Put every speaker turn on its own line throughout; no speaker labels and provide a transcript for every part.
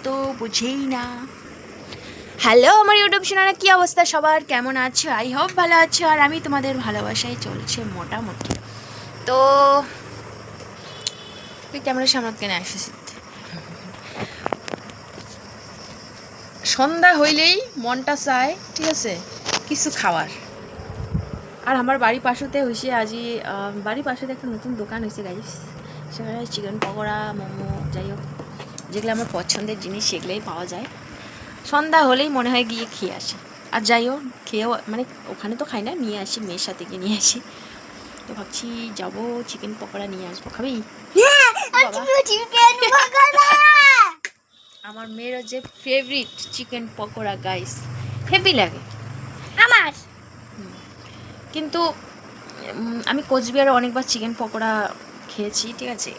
তো বুঝেই না। হ্যালো আমার ইউটিউব চ্যানেলে কি অবস্থা সবার, কেমন আছো? আই হোপ ভালো আছো। আর আমি তোমাদের ভালোবাসায় চলছে মোটামুটি। তো তুই ক্যামেরার সামনে কেন আসিস? সন্ধ্যা হইলেই মনটা চায়, ঠিক আছে, কিছু খাওয়ার। আর আমার বাড়ির পাশেতে হয়েছে আজই, বাড়ির পাশেতে একটা নতুন দোকান হয়েছে গাইস। সেখানে চিকেন পকোড়া, মোমো, যাই হোক যেগুলো আমার পছন্দের জিনিস সেগুলোই পাওয়া যায়। সন্ধ্যা হলেই মনে হয় গিয়ে খেয়ে আসি। আর যাই হোক খেয়েও মানে ওখানে তো খাই না, নিয়ে আসি, মেয়ের সাথে গিয়ে নিয়ে আসি। তো ভাবছি যাবো চিকেন পকোড়া নিয়ে আসবো, খাবি? আমার মেয়ের যে favourite chicken pakora guys, heavy লাগে আমার। কিন্তু আমি কোচবিহারে অনেকবার চিকেন পকোড়া খেয়েছি, ঠিক আছে,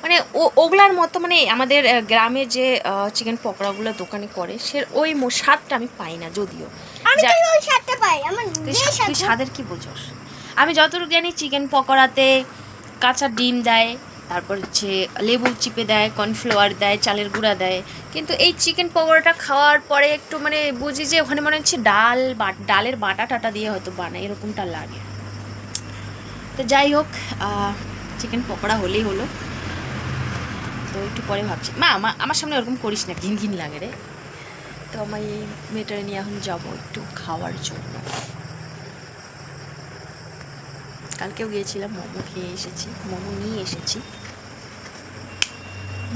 মানে ওগুলার মতো মানে আমাদের গ্রামে যে চিকেন পকোড়াগুলো দোকানে করে সে ওই স্বাদটা আমি পাই না। যদিও তুই স্বাদের কি বোঝস? আমি যতটুকু জানি চিকেন পকোড়াতে কাঁচা ডিম দেয়, তারপর হচ্ছে লেবু চিপে দেয়, কর্নফ্লাওয়ার দেয়, চালের গুঁড়া দেয়। কিন্তু এই চিকেন পকোড়াটা খাওয়ার পরে একটু মানে বুঝি যে ওখানে মনে হচ্ছে ডালের বাটা টাটা দিয়ে হয়তো বানায়, এরকমটা লাগে। তো যাই হোক, চিকেন পকোড়া হলেই হলো। তো একটু পরে ভাবছি, মা আমার সামনে ওরকম করিস না, ঘিন ঘিন লাগে রে। তো আমি এই মেয়েটারে নিয়ে এখন যাবো একটু খাওয়ার জন্য। কালকেও গিয়েছিলাম, মোমো খেয়ে এসেছি, মোমো নিয়ে এসেছি।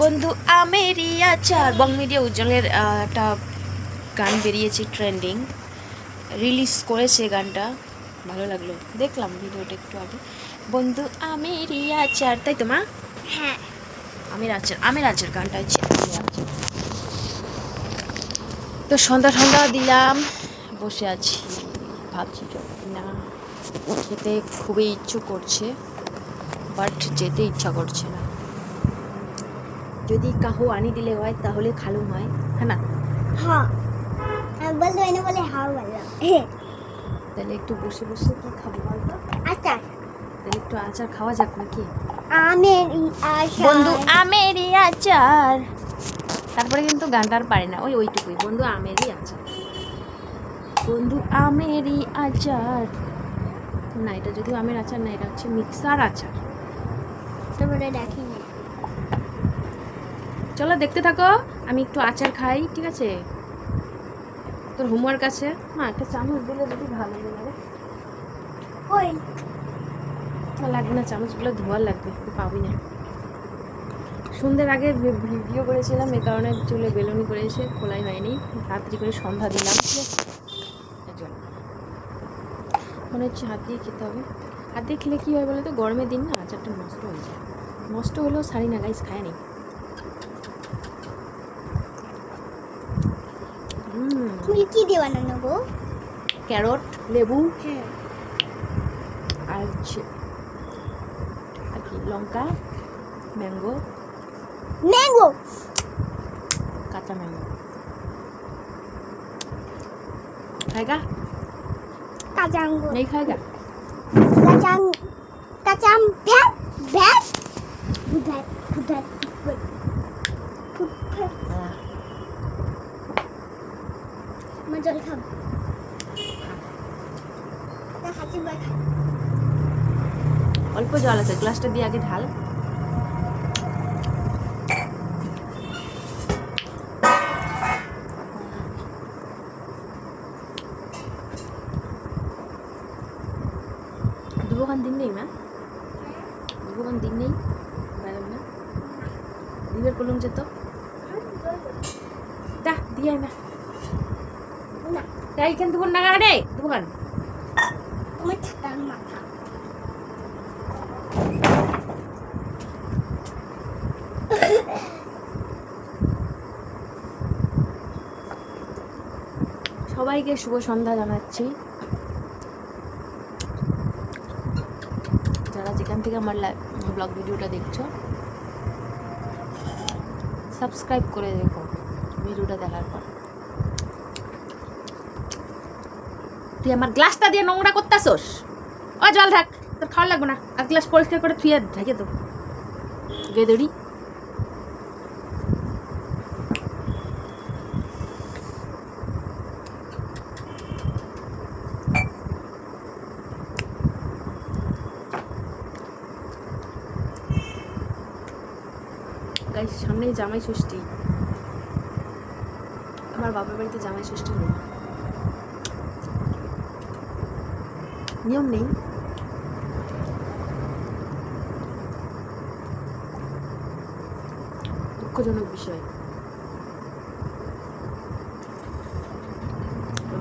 বন্ধু আমেরই আচার, বং মিডিয়া উজ্জ্বলের একটা গান বেরিয়েছে, ট্রেন্ডিং রিলিজ করেছে গানটা, ভালো লাগলো, দেখলাম ভিডিওটা একটু আগে। বন্ধু আমেরই আচার, তাই তো মা? হ্যাঁ, আমের আচার গানটা হচ্ছে আমের আচার। তো সন্ধ্যা দিলাম, বসে আছি, ভাবছি না খেতে খুবই ইচ্ছে করছে, বাট যেতে ইচ্ছা করছে না। যদি কাহো আনি দিলে হয় তাহলে খালুম হয়, হ্যাঁ না?
হ্যাঁ বলতো এনে বলে হ্যাঁ বললাম।
তাহলে একটু বসে বসে কি খাবো বলতো?
আচার।
তাহলে একটু আচার খাওয়া যাক নাকি?
আমেরই আচার,
বন্ধু আমেরই আচার। তারপরে কিন্তু গানটা আর পারে না, ওইটুকুই, বন্ধু আমেরই আচার, বন্ধু আমেরই আচার। না, এটা যদিও আমের আচার না, এটা হচ্ছে মিক্সার আচার।
তারপরে দেখিনি।
চলো দেখতে থাকো, আমি একটু আচার খাই, ঠিক আছে? তোর হোমওয়ার্ক আছে, একটা চামচ দিলে যদি ভালো লাগে।
ওই
লাগবে না, চামচগুলো ধোয়ার লাগবে, পাবি না। সন্ধ্যের আগে ভিডিও করেছিলাম, এ কারণে চুলে বেলুনি করে এসে খোলাই হয়নি, তাড়াতাড়ি করে সন্ধ্যা দিলাম। মনে হচ্ছে হাত দিয়ে খেতে হবে। হাত দিয়ে খেলে কী হয় বলে তো, গরমের দিন না আচারটা নষ্ট হয়ে যায়। নষ্ট হলেও সারি না গাইস, খায় নি।
তুমি কি দিয়ে বানানো গো?
ক্যারট, লেবু,
হ্যাঁ,
আর হচ্ছে আর কি, লঙ্কা, ম্যাঙ্গো, কাঁচা ম্যাঙ্গো। খাएगा?
কাঁচা আঙ্গুর।
नहीं खाएगा?
কাঁচা আম ভ্যাট ভ্যাট ভ্যাট ভ্যাট জল খাব।
অল্প জল আছে, গ্লাসটা দিয়ে আগে ঢাল। দুবোখান দিন নেই মা, দুবোখান দিন নেই, বাইরে না দিবের কলম যেত দা দিয়ে না, তাই কেন দুবোন না রে, দুবোখান
তোমার ছাতার মাথা।
সবাইকে শুভ সন্ধ্যা জানাচ্ছি, যারা যেখান থেকে আমার ব্লগ ভিডিওটা দেখছো। সাবস্ক্রাইব করে দেখো ভিডিওটা দেখার পর। তুই আমার গ্লাসটা দিয়ে নোংরা করতেছস, ও জল থাক, তোর খাওয়া লাগবে না। আর গ্লাস পরিষ্কার করে ধুয়ে ঢেকে তো গেদড়ি। সামনেই জামাই ষষ্ঠী, আমার বাবার বাড়িতে জামাই ষষ্ঠী নেই, নিয়ম নেই। দুঃখজনক বিষয়,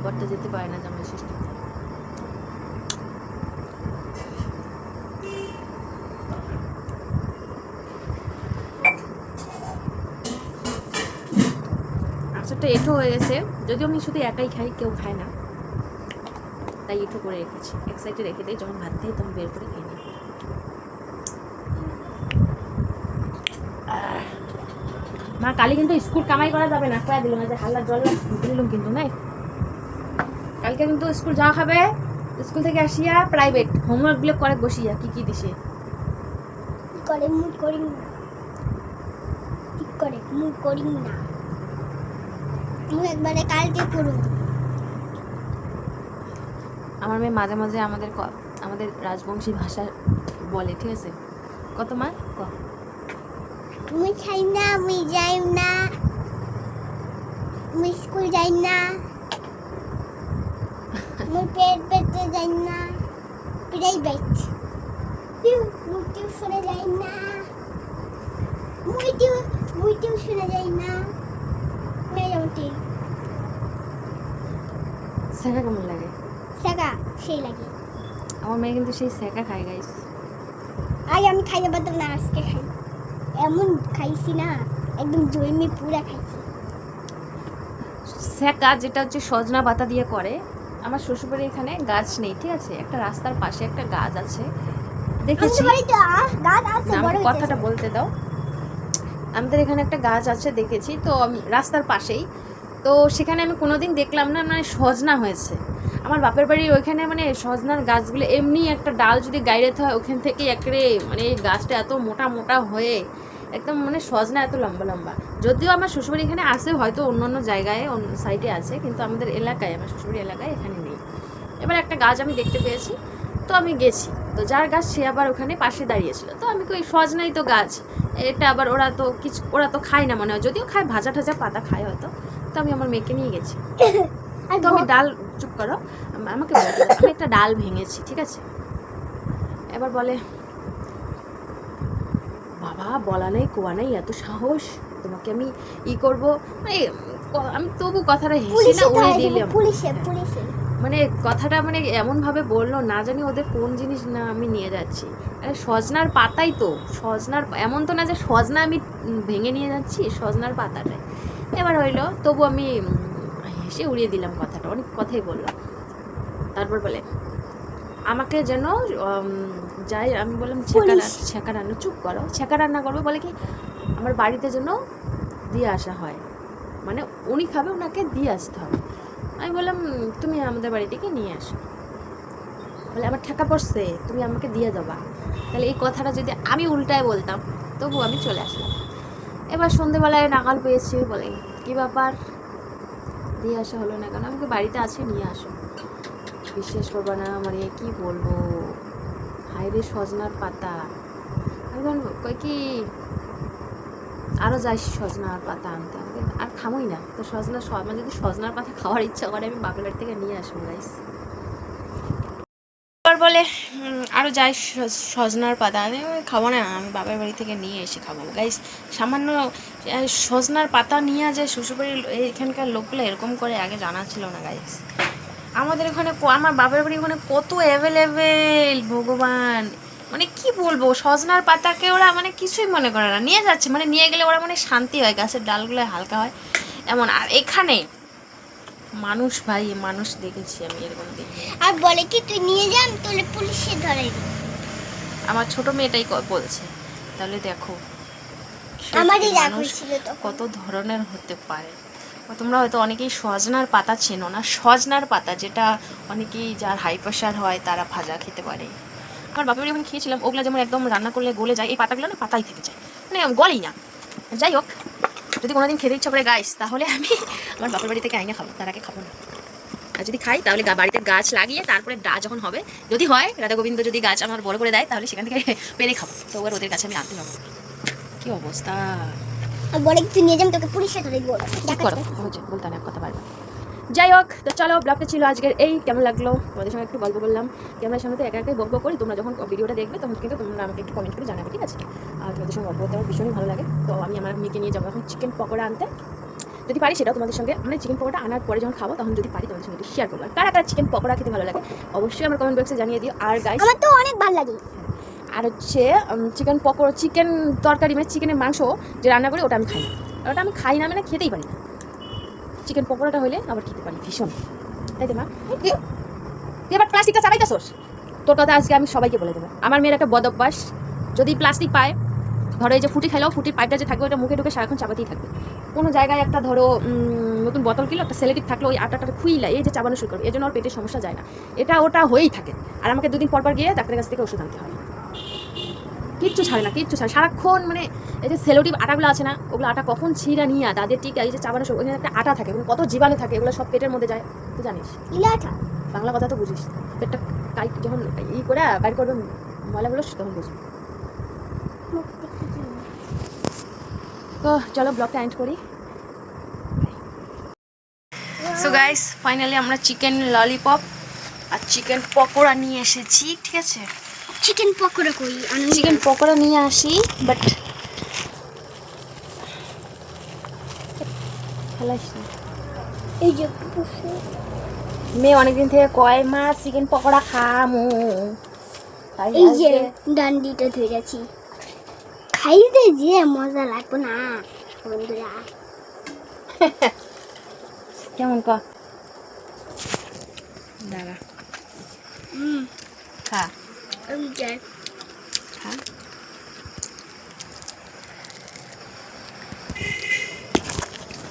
বরটা যেতে পারে না জামাই ষষ্ঠীতে। আচারটা এঁঠো হয়ে গেছে, যদিও আমি শুধু একাই খাই, কেউ খায় না, তাই এঁঠো করে রেখেছি। এক সাইডে রেখে দিই, যখন ভাত খাই তখন বের করে খেয়ে নিই। মা কালি কিন্তু স্কুল কামাই করা যাবে না, কয়া দিলাম যে হাল্লা জল দিলাম কিন্তু নাই। কালকে কিন্তু স্কুল যাওয়া খাবে, স্কুল থেকে আসিয়া প্রাইভেট হোমওয়ার্কগুলো করে বসিয়া কি কি দিছে
করে মুড করি না, ঠিক করে মুড করি না, মুড একবারে কালকে করুন।
আমার মেয়ে মাঝে মাঝে আমাদের রাজবংশী ভাষা বলে, ঠিক আছে? কত মা ক
মুই খাই না, মুই যাই না, মুই স্কুল যাই না, মুই পেট পেতে যাই না, প্রাইভেট মুই টিউশনে যাই না, মুই টিউশনে যাই না, মেয়ে
শেখা কেমন লাগে?
সাগা সেই লাগে।
আমার মেয়ে কিন্তু সেই শেখা খায় গাইস।
আগে আমি খাইতে পারতাম না, আজকে খাই, এমন খাইছি না, একদম জন্মে পুরা খাইছি।
শেখা যেটা হচ্ছে সজনা পাতা দিয়ে করে। আমার শ্বশুরবাড়ির এখানে গাছ নেই, ঠিক আছে? একটা রাস্তার পাশে একটা গাছ আছে, দেখেছি।
গাছ আছে,
না,
বড়
আমাকে কথাটা বলতে দাও। আমাদের এখানে একটা গাছ আছে দেখেছি, তো রাস্তার পাশেই। তো সেখানে আমি কোনোদিন দেখলাম না মানে সজনা হয়েছে। আমার বাপের বাড়ির ওইখানে মানে সজনার গাছগুলো এমনি একটা ডাল যদি গাইড়াতে হয় ওখান থেকে একেবারে মানে এই গাছটা এত মোটা মোটা হয়ে একদম মানে সজনা এত লম্বা লম্বা। যদিও আমার শ্বশুরবাড়ি এখানে আছে, হয়তো অন্য অন্য জায়গায় অন্য সাইডে আছে, কিন্তু আমাদের এলাকায়, আমার শ্বশুরবাড়ি এলাকায় এখানে নেই। এবার একটা গাছ আমি দেখতে পেয়েছি, তো আমি গেছি, তো যার গাছ সে আবার ওখানে পাশে দাঁড়িয়েছিল। তো আমি কই সজনাই তো গাছ, এটা আবার ওরা তো খায় না মনে হয়, যদিও খায় ভাজা ঠাজা পাতা খায় হয়তো। তো আমি আমার মেয়েকে নিয়ে গেছি, তো আমি ডাল, চুপ করো, আমাকে বলতে দাও। আমি একটা ডাল ভেঙেছি, ঠিক আছে? এবার বলে, বাবা বলা নেই কোয়া নেই, এত সাহস, তোমাকে আমি করব, মানে আমি তবু কথাটা হেসে না উড়ে দিলাম।
পুলিশে
মানে কথাটা মানে এমনভাবে বললো, না জানি ওদের কোন জিনিস না আমি নিয়ে যাচ্ছি। আরে সজনার পাতাই তো, সজনার, এমন তো না যে সজনা আমি ভেঙে নিয়ে যাচ্ছি, সজনার পাতাটাই। এবার হইলো, তবু আমি হেসে উড়িয়ে দিলাম কথাটা, অনেক কথাই বললাম। তারপর বলে আমাকে যেন যাই, আমি বললাম ছেঁকা রান্না, চুপ করো, ছেঁকা রান্না করবে বলে কি আমার বাড়িতে যেন দিয়ে আসা হয়, মানে উনি খাবে, ওনাকে দিয়ে আসতে হবে। আমি বললাম তুমি আমাদের বাড়ি থেকে নিয়ে আসো। বলে আমার ঠেকা পড়ছে, তুমি আমাকে দিয়ে যাবা। তাহলে এই কথাটা যদি আমি উল্টায় বলতাম, তবু আমি চলে আসলাম। এবার সন্ধেবেলায় নাগাল পেয়েছি, বলে কি ব্যাপার, দিয়ে আসা হলো না কেন? আমাকে বাড়িতে আছে, নিয়ে আসো। বিশ্বাস করবো না, মানে কি বলবো, হাইরে সজনার পাতা। আমি কই কি আরও যাই সজনার পাতা আনতে, আমাকে আর খামোই না তো সজনা, আমার যদি সজনার পাতা খাওয়ার ইচ্ছা করে আমি বাপের বাড়ি থেকে নিয়ে আসবো গাইস। এবার বলে আরও যাই সজনার পাতা, আমি খাবো না, আমি বাপের বাড়ি থেকে নিয়ে এসে খাবো। গাইস সামান্য সজনার পাতা নিয়ে যায় শ্বশুরবাড়ির এখানকার লোকগুলো এরকম করে, আগে জানা ছিল না গাইস। আমাদের ওখানে, আমার বাপের বাড়ি ওখানে কত অ্যাভেলেবেল, ভগবান, মানে কি বলবো, সজনার পাতাকে ওরা মানে কিছুই মনে করে না, নিয়ে যাচ্ছে, মানে নিয়ে গেলে ওরা মানে শান্তি হয়, গাছের ডালগুলো হালকা হয় এমন। আর এখানে মানুষ, ভাই মানুষ দেখেছি আমি এরকম দেখি।
আর বলে কি তুই নিয়ে যান, তোলে পুলিশে ধরে দিবে।
আমার ছোট মেয়েটাই বলছে, তাহলে দেখো
আমারই রাগ
মানুষ
হয়েছিল তো।
কত ধরনের হতে পারে। তোমরা হয়তো অনেকেই সজনার পাতা চেনো না, সজনার পাতা যেটা অনেকেই যার হাই প্রেশার হয় তারা ভাজা খেতে পারে। আমার বাপের বাড়ি যখন খেয়েছিলাম, ওগুলো যেমন একদম রান্না করলে গলে যায়, এই পাতাগুলো না পাতাই থেকে যায়, মানে গলেই না। যাই হোক, যদি কোনোদিন খেতে ইচ্ছা করে গাইস, তাহলে আমি আমার বাপের বাড়ি থেকে আইনে খাবো, তার আগে খাবো না। আর যদি খাই তাহলে বাড়িতে গাছ লাগিয়ে তারপরে যখন হবে, যদি হয় রাধা গোবিন্দ যদি গাছ আমার বড় করে দেয়, তাহলে সেখান থেকে পেরে খাবো। তো ওর ওদের কাছে আমি আনতে যাবো। কি অবস্থা!
আর বলে তুই নিয়ে যাম তোকে পুলিশে ধরে দিব
চুপ করো হচ্ছে বলতে না কথা পারবে। যাই হোক, তো চলো ব্লগটা ছিল আজকের এই। কেমন লাগলো তোমাদের সঙ্গে একটু গল্প করলাম। ক্যামেরার সামনে তো একা একাই বকবক করি, তোমরা যখন ভিডিওটা দেখবে তখন কিন্তু তোমরা আমাকে একটু কমেন্ট করে জানাবে, ঠিক আছে? আর তোমাদের সঙ্গে গল্প করতে আমার ভীষণই ভালো লাগে। তো আমি আমার মেয়েকে নিয়ে যাবো এখন চিকেন পকোড়া আনতে, যদি পারি সেটাও তোমাদের সঙ্গে মানে চিকেন পকোড়া আনার পরে যখন খাবো তখন যদি পারি তোমাদের সঙ্গে একটু শেয়ার করবো। আর কারা কারা চিকেন পকোড়া খেতে ভালো লাগে অবশ্যই আমার কমেন্ট বক্সে জানিয়ে দিও। আর গাইস
আমার তো অনেক ভালো লাগে।
আর হচ্ছে চিকেন পকোড়া, চিকেন তরকারি মানে চিকেনের মাংস যে রান্না করি ওটা আমি খাই না, ওটা আমি খাই না মানে খেতেই পারি না। চিকেন পকোড়াটা হলে আবার খেতে পারি ভীষণ, তাই তো মা? তুই এবার প্লাস্টিকটা চালাইতেছস, তোর কথা আজকে আমি সবাইকে বলে দেবো। আমার মেয়ের একটা বদ অভ্যাস, যদি প্লাস্টিক পায়, ধরো এই যে ফুটি খেলেও ফুটির পাইপটা যে থাকবে ওটা মুখে ঢুকে সারাক্ষণ চাপাতেই থাকবে। কোনো জায়গায় একটা ধরো নতুন বোতল কিলো একটা সেলেটিভ থাকলে ওই আটাটা খুইলা এই যে চাবানো শুরু করবে, এই জন্য ওর পেটের সমস্যা যায় না, এটা ওটা হয়েই থাকে। আর আমাকে দুদিন পর পর গিয়ে ডাক্তারের কাছ থেকে ওষুধ আনতে হয়। কিচ্ছু ছাড়ে না, কিচ্ছু ছাড়ে সারাক্ষণ মানে এই যে সেলোটিভ আটাগুলো আছে না, ওগুলো আটা কখন ছিঁড়া নিয়ে তাদের ঠিক এই যে চাবানো শুরু, ওখানে একটা আটা থাকে, কত জীবাণু থাকে, এগুলো সব পেটের মধ্যে যায়, তুই জানিস?
ইলাটা
বাংলা কথা তো বুঝিস, পেটটা যখন করে বাইর করবে ময়লাগুলো তখন বুঝবি। তো চলো ব্লগটা এন্ড করি। সো গাইস ফাইনালি আমরা চিকেন ললিপপ আর চিকেন পকোড়া নিয়ে এসেছি, ঠিক আছে?
চিকেন পকোড়া কই আমি
চিকেন পকোড়া নিয়ে আসি, বাট
এই যে
মেয়ে অনেকদিন থেকে কয় মা চিকেন পকোড়া খামু,
এই যে ডান্ডিটা ধরেছি, খাইতে যে মজা লাগবে না বন্ধুরা।
কেমন ক দাঁড়া খা
আমি যাই
খা।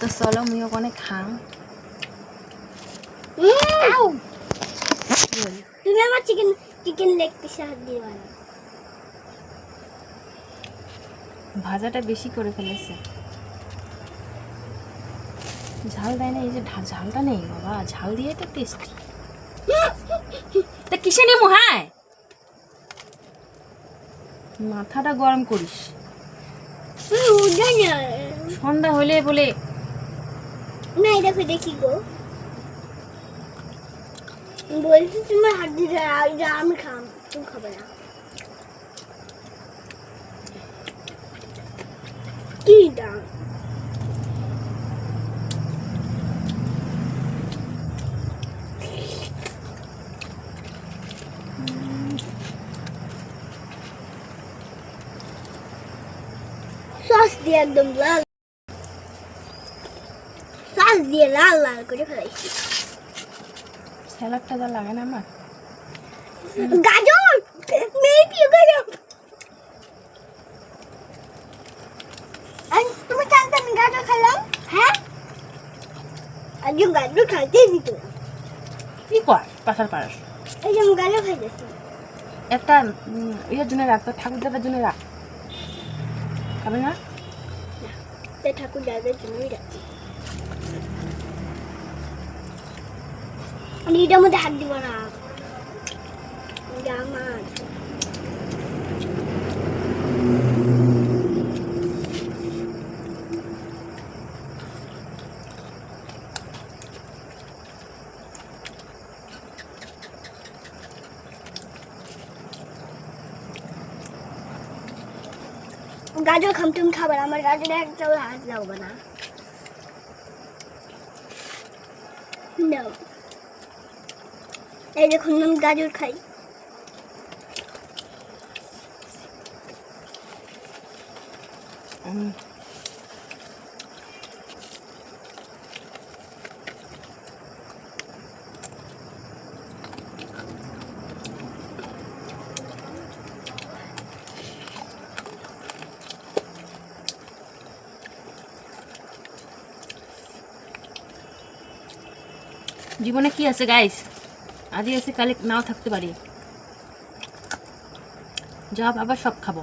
তো চলো মুই ওখানে খাম।
তুমি আমার চিকেন চিকেন লেগ পিস হাত দিয়ে বানাও।
ভাজাটা বেশি করে ফেলেছে, ঝাল দেয় না, এই যে ঝালটা নেই বাবা, ঝাল দিয়ে তো টেস্টি। তা কিসে নেমু? হ্যাঁ মাথাটা গরম করিস, সন্ধ্যা হলে বলে
না দেখো দেখি গো, বলছি তোমার হাত দিয়ে আমি খাম, তুমি খাবে না। কি দাম সস দিয়ে একদম লাল, সস দিয়ে লাল লাল করে ফেলাইছি।
স্যালাডটা যা লাগে না আমার।
গাজর মেবি গাজর তুমি জানতে আমি গাজর খেলাম? হ্যাঁ আজ গাজর খাইতেই দিত না।
কি কর পাশার পাড়াস,
এই যে আমি গাজর খাইতেছি।
একটা ইয়ের জন্য রাখ, তোর ঠাকুর দাদার জন্য রাখ, খাবে না?
তাই ঠাকুর দাদার জন্যই রাখছি। আমি এটার মধ্যে হাত দিব না, এটা আমার। গাজর খাম, তুমি খাবে না, আমার গাজরে একটাও হাত লাগবে না। No. এই দেখুন আমি গাজর খাই।
জীবনে কি আছে গাইস, আজই আছে কালে নাও থাকতে পারি, যা আবার সব খাবো।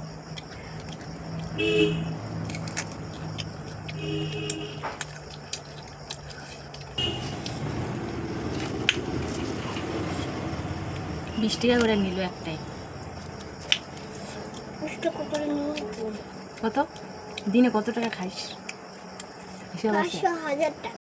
বিশ টাকা করে নিল একটাই,
কত
কত দিনে কত টাকা খাইস?
হিসাব আছে?
500,000 টাকা।